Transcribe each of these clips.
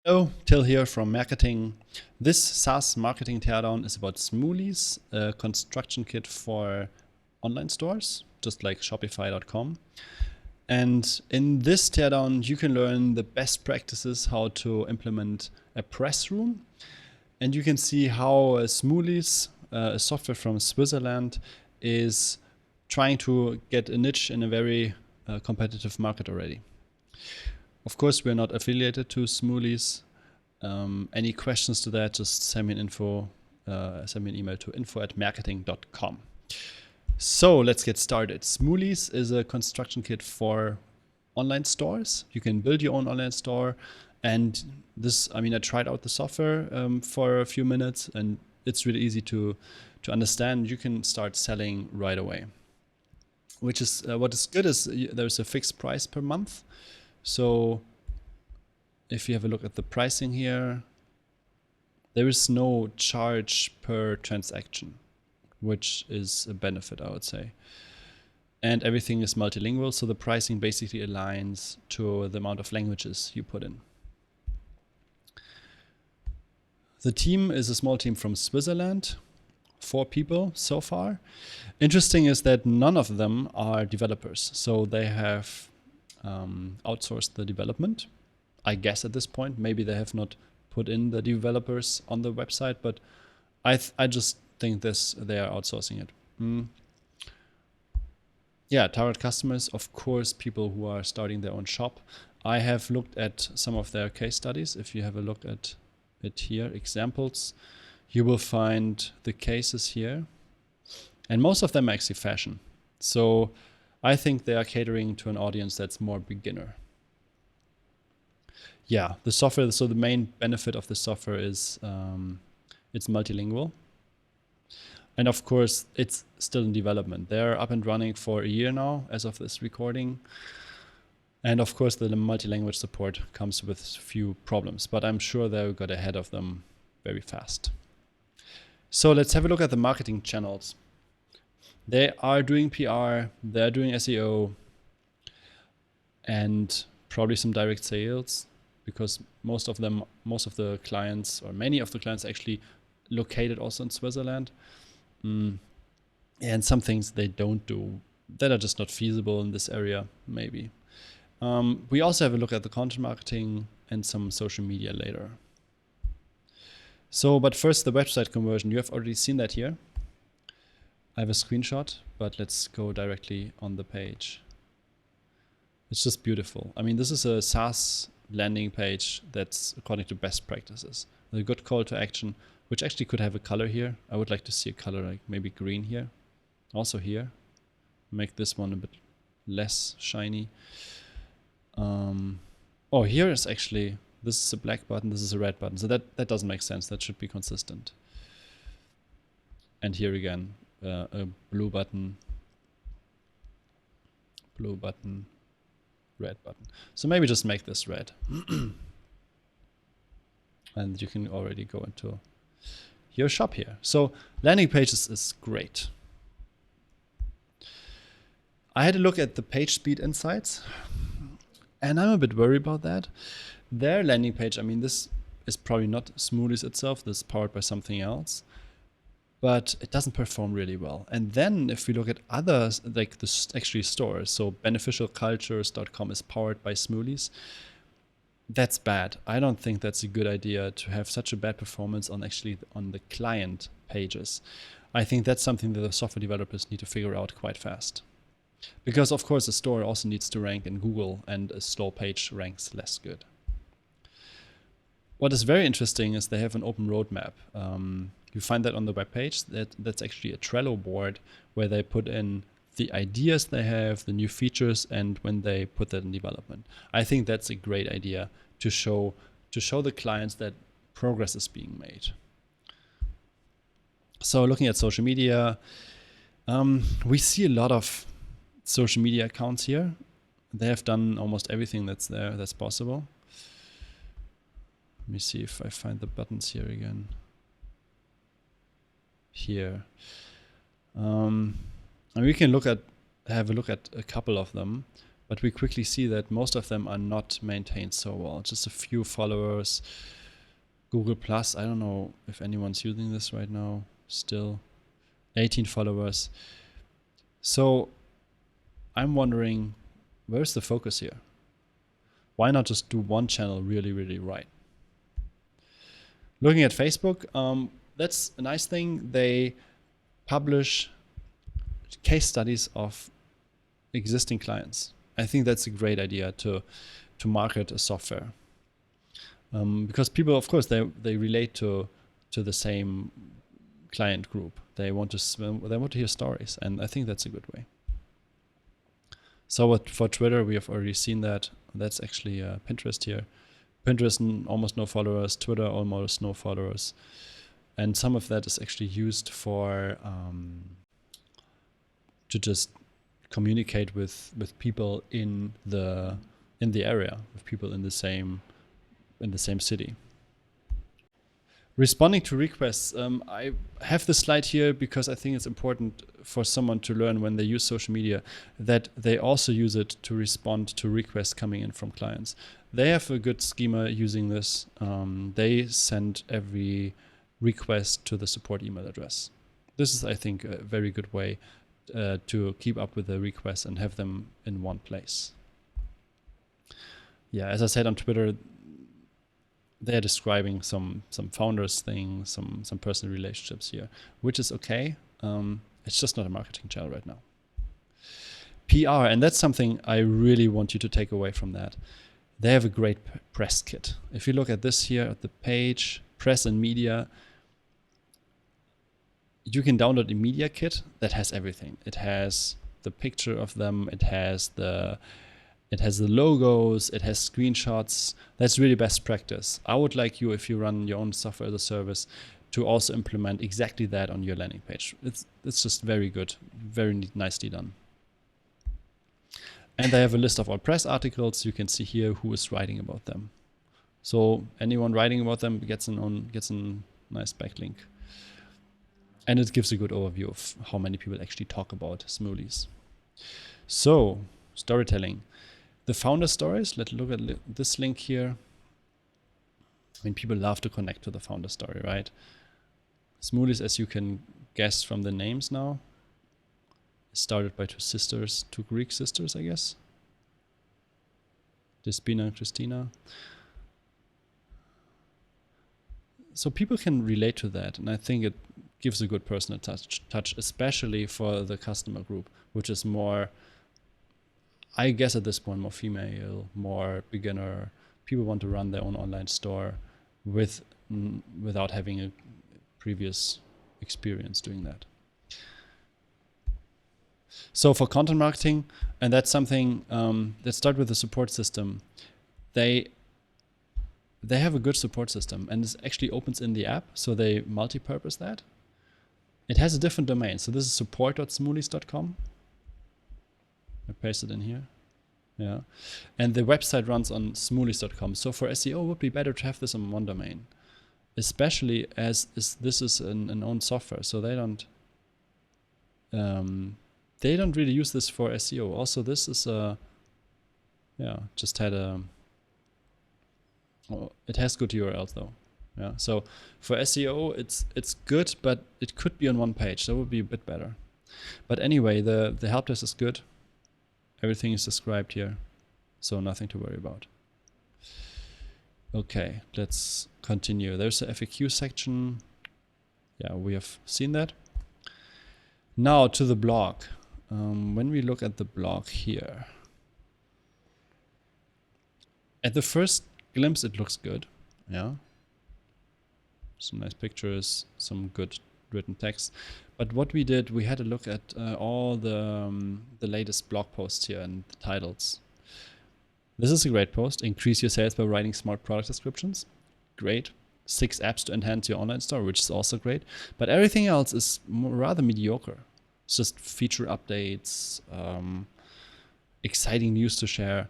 Hello, Till here from Maerketing. This SaaS marketing teardown is about Smoolis, a construction kit for online stores, just like Shopify.com. And in this teardown, you can learn the best practices, how to implement a press room. And you can see how Smoolis, a software from Switzerland, is trying to get a niche in a very competitive market already. Of course, we're not affiliated to Smoolis. Any questions to that, just send me an email to info@maerketing.com. So let's get started. Smoolis is a construction kit for online stores. You can build your own online store. And this, I tried out the software for a few minutes, and it's really easy to understand. You can start selling right away. Which is what is good is there's a fixed price per month. So if you have a look at the pricing here, there is no charge per transaction, which is a benefit, I would say. And everything is multilingual, so the pricing basically aligns to the amount of languages you put in. The team is a small team from Switzerland, 4 people so far. Interesting is that none of them are developers, so they have outsourced the development. I guess at this point, maybe they have not put in the developers on the website, but I just think they are outsourcing it. Yeah, target customers, of course, people who are starting their own shop. I have looked at some of their case studies. If you have a look at it here, examples, you will find the cases here. And most of them are actually fashion. So I think they are catering to an audience that's more beginner. Yeah, the software, so the main benefit of the software is it's multilingual. And of course, it's still in development. They're up and running for a year now, as of this recording. And of course, the multi-language support comes with few problems, but I'm sure they got ahead of them very fast. So let's have a look at the marketing channels. They are doing PR, they're doing SEO, and probably some direct sales, because most of the clients, or many of the clients, actually located also in Switzerland. And some things they don't do that are just not feasible in this area, maybe. We also have a look at the content marketing and some social media later. So, but first the website conversion. You have already seen that here. I have a screenshot, but let's go directly on the page. It's just beautiful. This is a SaaS landing page that's according to best practices. A good call to action, which actually could have a color here. I would like to see a color like maybe green here. Also here. Make this one a bit less shiny. Oh, here is actually, this is a black button, this is a red button. So that doesn't make sense. That should be consistent. And here again, a blue button, red button. So maybe just make this red. And you can already go into your shop here. So landing pages is great. I had a look at the page speed insights, and I'm a bit worried about that. Their landing page, this is probably not Smoolis itself, this is powered by something else, but it doesn't perform really well. And then if we look at others, like the actually stores, so beneficialcultures.com is powered by Smoolis. That's bad. I don't think that's a good idea to have such a bad performance on the client pages. I think that's something that the software developers need to figure out quite fast. Because of course a store also needs to rank in Google, and a slow page ranks less good. What is very interesting is they have an open roadmap. You find that on the webpage. That's actually a Trello board where they put in the ideas they have, the new features, and when they put that in development. I think that's a great idea to show the clients that progress is being made. So looking at social media, we see a lot of social media accounts here. They have done almost everything that's possible. Let me see if I find the buttons here again. Here. And we can have a look at a couple of them. But we quickly see that most of them are not maintained so well. Just a few followers. Google Plus, I don't know if anyone's using this right now. Still 18 followers. So I'm wondering, where's the focus here? Why not just do one channel really, really right? Looking at Facebook, that's a nice thing. They publish case studies of existing clients. I think that's a great idea to market a software, because people, of course, they relate to the same client group. They want to hear stories, and I think that's a good way. So for Twitter, we have already seen that. That's actually Pinterest here. Pinterest, almost no followers. Twitter, almost no followers. And some of that is actually used for to just communicate with people in the area, with people in the same city. Responding to requests, I have this slide here because I think it's important for someone to learn when they use social media that they also use it to respond to requests coming in from clients. They have a good schema using this. They send every request to the support email address. This is, I think, a very good way to keep up with the requests and have them in one place. Yeah, as I said on Twitter, they're describing some founders things, some personal relationships here, which is okay. It's just not a marketing channel right now. PR, and that's something I really want you to take away from that. They have a great press kit. If you look at this here at the page, press and media, you can download a media kit that has everything. It has the picture of them, it has the logos, it has screenshots. That's really best practice. I would like you, if you run your own software as a service, to also implement exactly that on your landing page. It's just very good, very nicely done. And they have a list of all press articles. You can see here who is writing about them. So anyone writing about them gets a nice backlink. And it gives a good overview of how many people actually talk about Smoolis. So, storytelling. The founder stories, let's look at this link here. I mean, people love to connect to the founder story, right? Smoolis, as you can guess from the names now, started by two Greek sisters, I guess. Despina and Christina. So people can relate to that, and I think it gives a good personal touch, especially for the customer group, which is more, I guess at this point, more female, more beginner. People want to run their own online store without having a previous experience doing that. So for content marketing, and that's something, let's start with the support system. They have a good support system, and it actually opens in the app, so they multi-purpose that. It has a different domain. So this is support.smoolis.com. I paste it in here. Yeah. And the website runs on smoolis.com. So for SEO, it would be better to have this on one domain, especially as this is an own software. So they don't really use this for SEO. Also, this is it has good URLs though. Yeah. So for SEO, it's good, but it could be on one page. That would be a bit better. But anyway, the help desk is good. Everything is described here, so nothing to worry about. Okay, let's continue. There's a FAQ section. Yeah, we have seen that. Now to the blog. When we look at the blog here, at the first glimpse, it looks good. Yeah. Some nice pictures, some good written text. But what we did, we had a look at all the latest blog posts here and the titles. This is a great post. Increase your sales by writing smart product descriptions. Great. 6 apps to enhance your online store, which is also great. But everything else is rather mediocre. It's just feature updates, exciting news to share.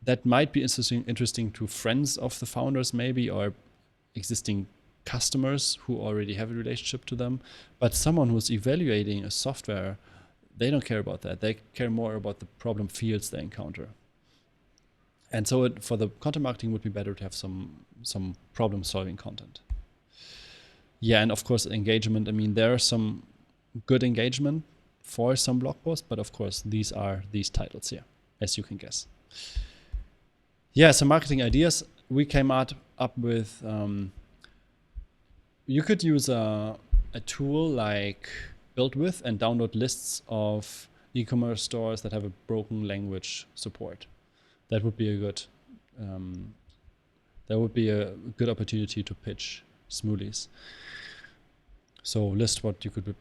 That might be interesting to friends of the founders maybe, or existing customers who already have a relationship to them. But someone who's evaluating a software, they don't care about that. They care more about the problem fields they encounter. And so for the content marketing would be better to have some problem solving content. Yeah, and of course engagement. I mean, there are some good engagement for some blog posts, but of course these are these titles here, as you can guess. Yeah, some marketing ideas. We came up with, you could use a tool like Build With and download lists of e-commerce stores that have a broken language support. That would be a good opportunity to pitch Smoolis. So list what you could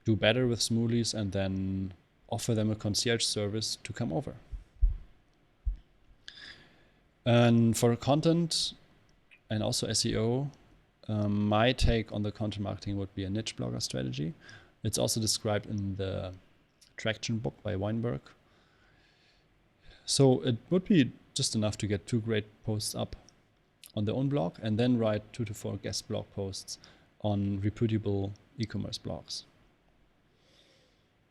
do better with Smoolis and then offer them a concierge service to come over. And for content and also SEO, my take on the content marketing would be a niche blogger strategy. It's also described in the Traction book by Weinberg. So it would be just enough to get 2 great posts up on their own blog and then write 2 to 4 guest blog posts on reputable e-commerce blogs.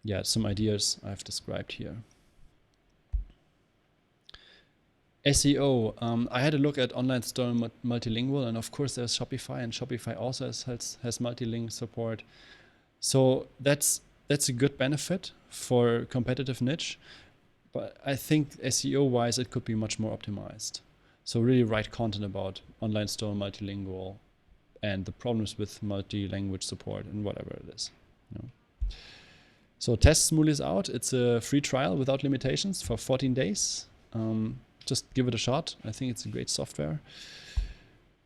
Yeah, some ideas I've described here. SEO, I had a look at online store multilingual, and of course there's Shopify, and Shopify also has multilingual support. So that's a good benefit for competitive niche, but I think SEO wise it could be much more optimized. So really write content about online store multilingual and the problems with multi-language support and whatever it is. So test Smoolis out. It's a free trial without limitations for 14 days. Just give it a shot. I think it's a great software.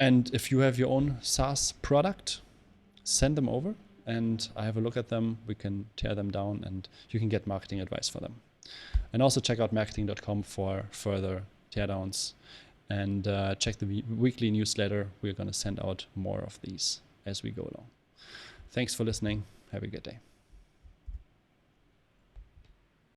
And if you have your own SaaS product, send them over and I have a look at them. We can tear them down and you can get marketing advice for them. And also check out Maerketing.com for further teardowns and check the weekly newsletter. We're going to send out more of these as we go along. Thanks for listening. Have a good day.